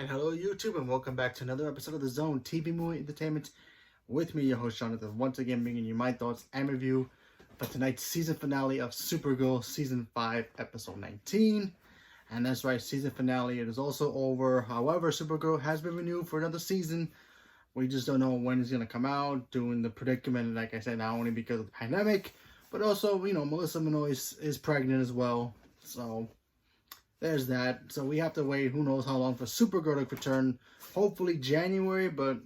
And hello YouTube, and welcome back to another episode of The Zone TV Movie Entertainment with me, your host Jonathan, once again bringing you my thoughts and review for tonight's season finale of Supergirl Season 5 Episode 19. And that's right, season finale, it is also over. However, Supergirl has been renewed for another season. We just don't know when it's going to come out, doing the predicament, like I said, not only because of the pandemic, but also, you know, Melissa Benoist is pregnant as well, so there's that. So we have to wait who knows how long for Supergirl to return. Hopefully January, but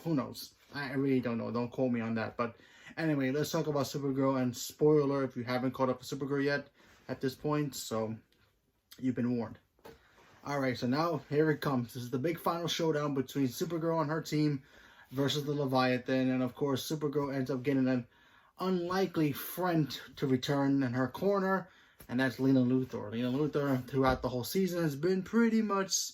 who knows. I really don't know. Don't quote me on that. But anyway, let's talk about Supergirl. And spoiler alert if you haven't caught up with Supergirl yet at this point. So you've been warned. Alright, so now here it comes. This is the big final showdown between Supergirl and her team versus the Leviathan. And of course, Supergirl ends up getting an unlikely friend to return in her corner. And that's Lena Luthor. Lena Luthor, throughout the whole season, has been pretty much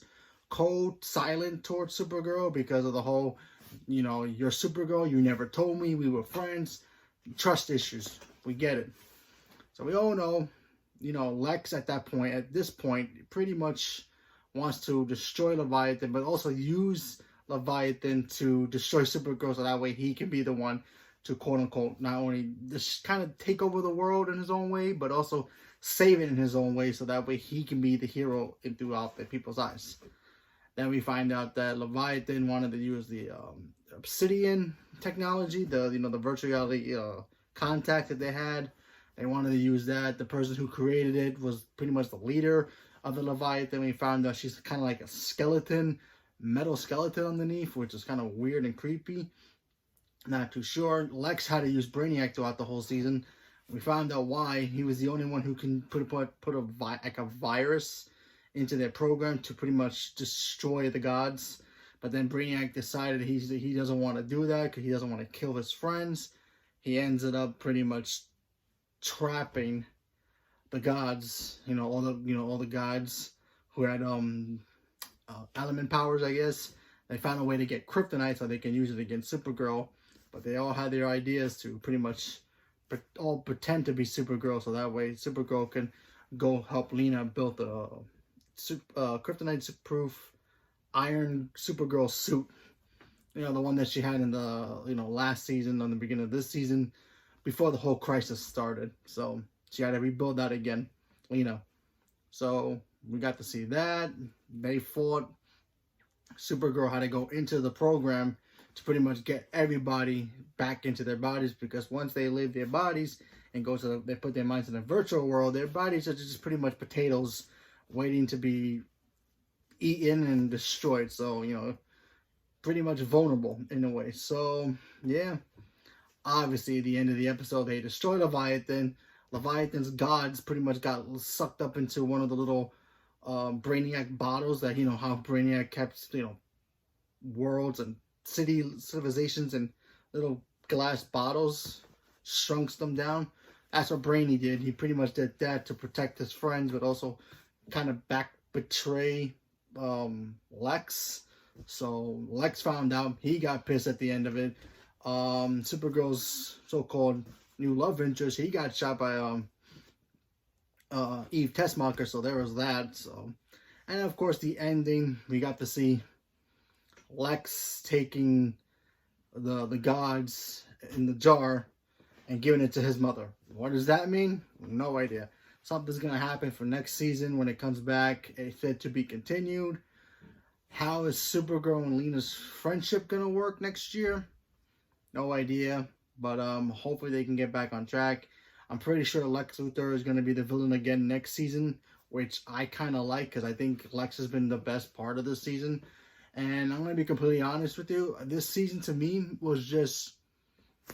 cold, silent towards Supergirl because of the whole, you know, you're Supergirl, you never told me, we were friends. Trust issues. We get it. So we all know, you know, Lex at this point, pretty much wants to destroy Leviathan, but also use Leviathan to destroy Supergirl so that way he can be the one to quote-unquote not only just kind of take over the world in his own way, but also save it in his own way so that way he can be the hero throughout the people's eyes. Then we find out that Leviathan wanted to use the obsidian technology, the virtual reality contact that they had. They wanted to use that. The person who created it was pretty much the leader of the Leviathan. We found out she's kind of like a skeleton, metal skeleton underneath, which is kind of weird and creepy. Not too sure. Lex had to use Brainiac throughout the whole season. We found out why. He was the only one who can put a virus into their program to pretty much destroy the gods. But then Brainiac decided he doesn't want to do that because he doesn't want to kill his friends. He ends up pretty much trapping the gods. All the gods who had element powers, I guess. They found a way to get kryptonite so they can use it against Supergirl. But they all had their ideas to pretty much all pretend to be Supergirl, so that way Supergirl can go help Lena build the kryptonite-proof iron Supergirl suit. The one that she had in the last season, on the beginning of this season, before the whole crisis started. So she had to rebuild that again, Lena. So we got to see that. They fought. Supergirl had to go into the program to pretty much get everybody back into their bodies, because once they leave their bodies and they put their minds in the virtual world, their bodies are just pretty much potatoes waiting to be eaten and destroyed. So, pretty much vulnerable in a way. So, yeah. Obviously, at the end of the episode, they destroy Leviathan. Leviathan's gods pretty much got sucked up into one of the little Brainiac bottles that, how Brainiac kept, worlds and civilizations in little glass bottles, shrunks them down. That's what Brainy did. He pretty much did that to protect his friends, but also kind of betray Lex. So Lex found out. He got pissed at the end of it. Supergirl's so-called new love interest, he got shot by Eve Tessmacher, so there was that. So, and of course the ending, we got to see Lex taking the gods in the jar and giving it to his mother. What does that mean? No idea. Something's gonna happen for next season when it comes back. It's said to be continued. How is Supergirl and Lena's friendship gonna work next year? No idea. But hopefully they can get back on track. I'm pretty sure Lex Luthor is going to be the villain again next season, which I kind of like because I think Lex has been the best part of this season. And I'm going to be completely honest with you. This season to me was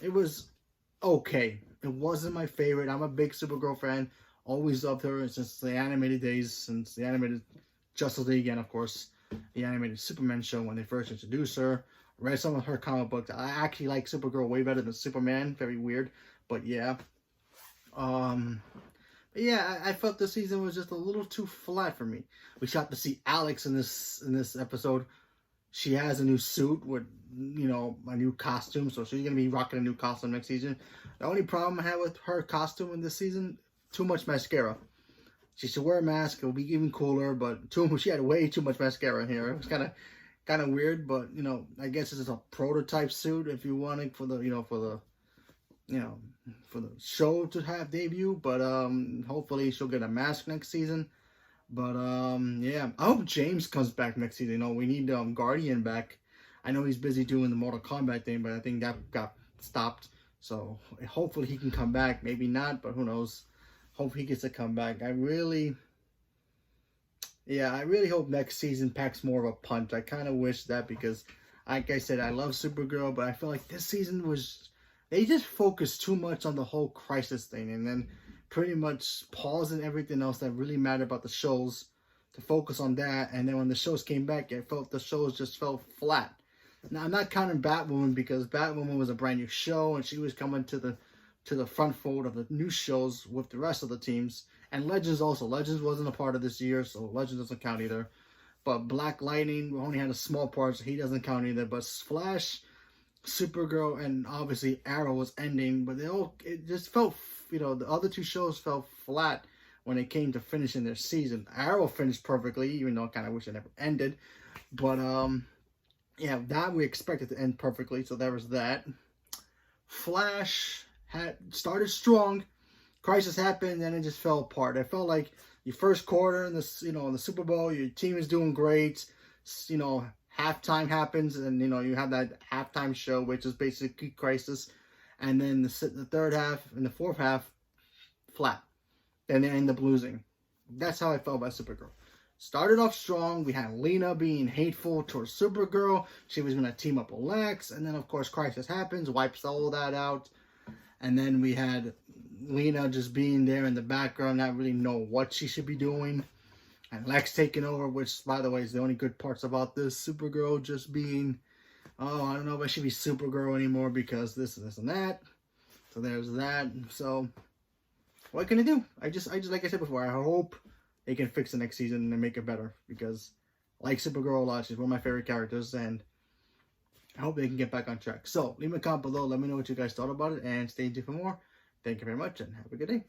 it was okay. It wasn't my favorite. I'm a big Supergirl fan. Always loved her since the animated days, since the animated Justice League, and of course the animated Superman show when they first introduced her. Read some of her comic books. I actually like Supergirl way better than Superman. Very weird, but yeah. I felt this season was just a little too flat for me. We got to see Alex in this episode. She has a new suit with, a new costume, so she's gonna be rocking a new costume next season. The only problem I had with her costume in this season, too much mascara. She should wear a mask. It'll be even cooler. But she had way too much mascara in here. It was kind of weird. But I guess this is a prototype suit if you want it for the for the show to have debut. But hopefully she'll get a mask next season. But yeah, I hope James comes back next season. We need Guardian back. I know he's busy doing the Mortal Kombat thing, but I think that got stopped. So hopefully he can come back. Maybe not, but who knows? Hope he gets to come back. I really hope next season packs more of a punch. I kind of wish that because, like I said, I love Supergirl, but I feel like this season they just focused too much on the whole crisis thing, and then pretty much pausing everything else that really mattered about the shows to focus on that. And then when the shows came back, the shows just felt flat. Now, I'm not counting Batwoman because Batwoman was a brand new show and she was coming to the front fold of the new shows with the rest of the teams. And Legends also. Legends wasn't a part of this year, so Legends doesn't count either. But Black Lightning only had a small part, so he doesn't count either. But Flash, Supergirl, and obviously Arrow was ending, but it just felt, the other two shows felt flat when it came to finishing their season. Arrow finished perfectly, even though I kind of wish it never ended. But, yeah, that we expected to end perfectly, so there was that. Flash had started strong. Crisis happened, and it just fell apart. It felt like your first quarter in this, in the Super Bowl, your team is doing great. Halftime happens, and you have that halftime show, which is basically Crisis, and then the third half and the fourth half flat. Then they end up losing. That's how I felt about Supergirl. Started off strong. We had Lena being hateful towards Supergirl. She was going to team up with Lex. And then, of course, Crisis happens. Wipes all that out. And then we had Lena just being there in the background. Not really know what she should be doing. And Lex taking over, which, by the way, is the only good parts about this. Supergirl just being, I don't know if I should be Supergirl anymore because this and that. So there's that. So what can I do? I just like I said before, I hope they can fix the next season and make it better because I like Supergirl a lot. She's one of my favorite characters, and I hope they can get back on track. So leave me a comment below. Let me know what you guys thought about it, and stay tuned for more. Thank you very much, and have a good day.